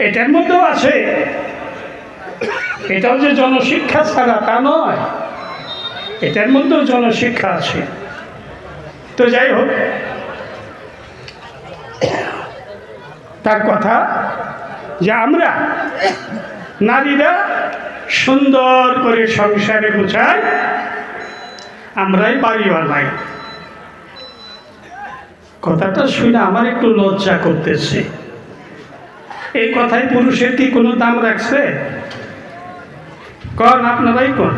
এটার মধ্যেও আছে, এটাও যে জনশিক্ষা ছাড়া তা নয়, এটার মধ্যেও জনশিক্ষা আছে। তো যাই হোক, তার কথা যে আমরা নারীরা সুন্দর করে সংসারে গুছাই, আমরাই বাড়ি বানাই। কথাটা শুনে আমার একটু লজ্জা করতেছে। এই কথায় পুরুষের কি কোনো দাম রাখছে? কন, আপনারাই কন।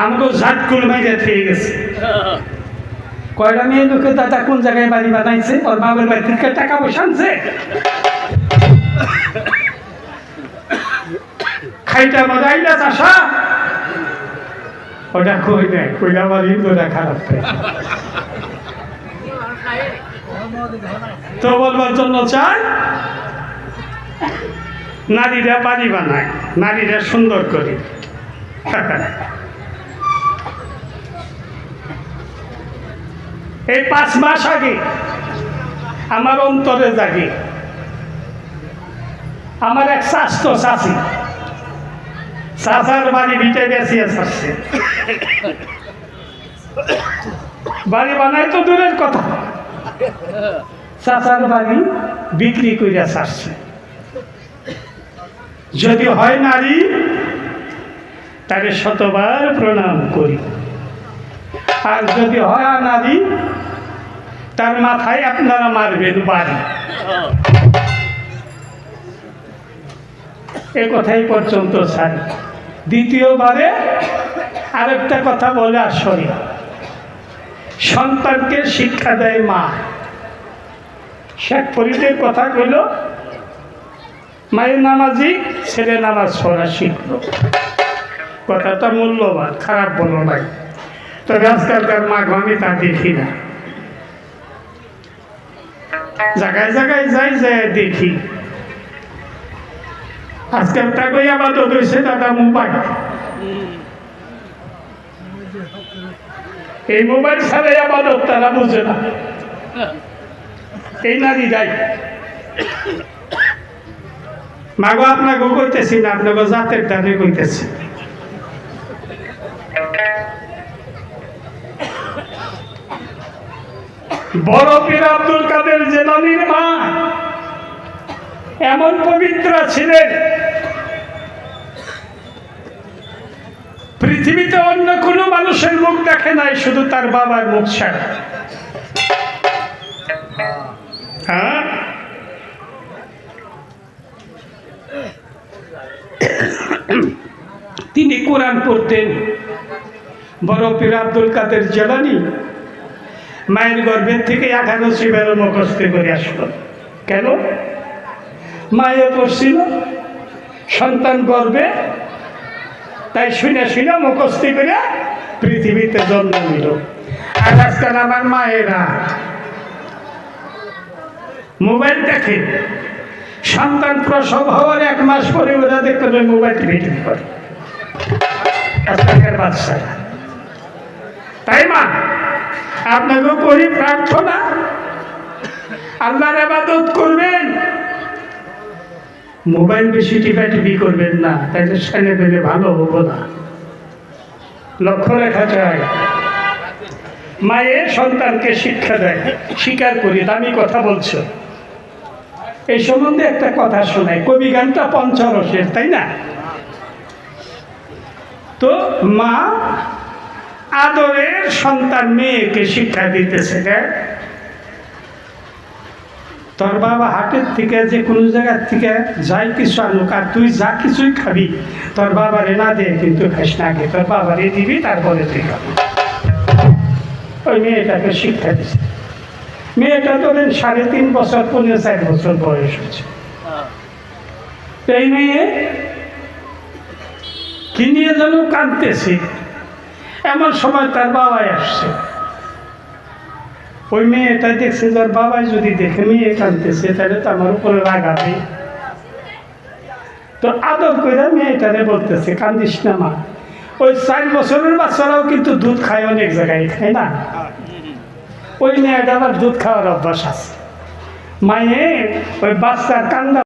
আমাকে ঝাটকুল মাইরে থেকে গেছে। কয়টা মেয়ে লোকে দাদা কোন জায়গায় বাড়ি বানাইছে, ওর বাবার বাড়ি থেকে টাকা পয়সা আনছে, খাইটা বাজাইলা চাষা ওটা কই নেই, কইলা আমার হিন্দুরা খারাপ পায়। তো বলবার জন্য চাই নারীরা বাড়ি বানায়, নারীরা সুন্দর করে। এই 5 মাস আগে আমার অন্তরে জাগে, আমার এক শাস্ত চাষি, চাষার বাড়ি ভিটে বেঁচিয়ে ছাড়ছে। বাড়ি বানায় তো দূরের কথা, চাষার বাড়ি বিক্রি করিয়া ছাড়ছে। যদি হয় নারী, তাকে শতবার প্রণাম করি, আর যদি হয় নারী, তার মাথায় আপনারা মারবেন বাড়ি। এ কথাই পর্যন্ত ছাড়ি। দ্বিতীয়বারে আরেকটা কথা বলে আসরি, সন্তানকে শিক্ষা দেয় মা। শেখ ফরিদের কথা কইল, মায়ের নামাজি, ছেলে নামাজ পড়া শিখল। কথাটা মূল্যবান, খারাপ বলো নাই। তবে আজকালকার মা আমি তা দেখি না। জায়গায় জায়গায় যাই যে দেখি আজকাল তাকে আবাদত হয়েছে দাদা মোবাইল। এই মোবাইল ছাড়াই আবাদত তারা বুঝে না। এই নারীরাই মাগো আপনাকে কইতেছি না, আপনাকে জাতের দানে কইতেছি। বড় পীর আব্দুল কাদের জিলানীর মা এমন পবিত্র ছিলেন, পৃথিবীতে অন্য কোনো মানুষের মুখ দেখে নাই, শুধু তার বাবার মুখ ছাড়া। হ্যাঁ, তিনি কোরআন পড়তেন। বড় পীর আব্দুল কাদের জিলানী মায়ের গর্ভের থেকে 18 বের মুখস্থ করে আসলো। কেন? মায়ে পড়ছিল সন্তান গর্ভে, তাই শুনে শুনে মুখস্থ করে পৃথিবীতে জন্ম নিল। আর আজকাল আমার মায়েরা মোবাইল দেখে, সন্তান প্রসব হওয়ার 1 মাস পরে ওরা দেখতে মোবাইল ভিডিও করে আজকালকার বাচ্চারা। তাই মা, আপনাকেও করি প্রার্থনা, আল্লাহর ইবাদত করবেন, মোবাইল বেশি টিপাটিপি করবেন না, তাইলে ছেলে পেলে ভালো হবো না। লক্ষ্য রেখা চাই, মায়ের সন্তানকে শিক্ষা দেয়, স্বীকার করি, দামি কথা বলছো। এই সম্বন্ধে একটা কথা শোনাই, কবি গানটা পঞ্চরসের, তাই না? তো মা আদরের সন্তান মেয়েকে শিক্ষা দিতেছে, তোর বাবা হাটের থেকে যে কোনো জায়গার থেকে যাই কিছু আনুক, আর তুই যা কিছুই খাবি তোর বাবারে না দিয়ে কিন্তু খাস না, আগে তোর বাবারে দিবি, তারপরে তুই খাবি। ওই মেয়েটাকে শিক্ষা দিচ্ছে। মেয়েটা ধরেন 3.5 বছর 4 বছর বয়স হচ্ছে। এই মেয়ে কি নিয়ে যেন কাঁদতেছে, এমন সময় তার বাবাই আসছে। ওই মেয়েটা দেখছে যার বাবাই যদি দেখে মেয়ে কাঁদতেছে, তাহলে তো আমার উপরে রাগাবে। তো আদর করে মেয়েটারে বলতেছে, কান্দিস না মা। ওই 4 বছরের বাচ্চারাও কিন্তু দুধ খায়, অনেক জায়গায় খায় না। ওই মেয়েটা আবার দুধ খাওয়ার অভ্যাস আছে। মায়ে ওই বাচ্চার কান্দা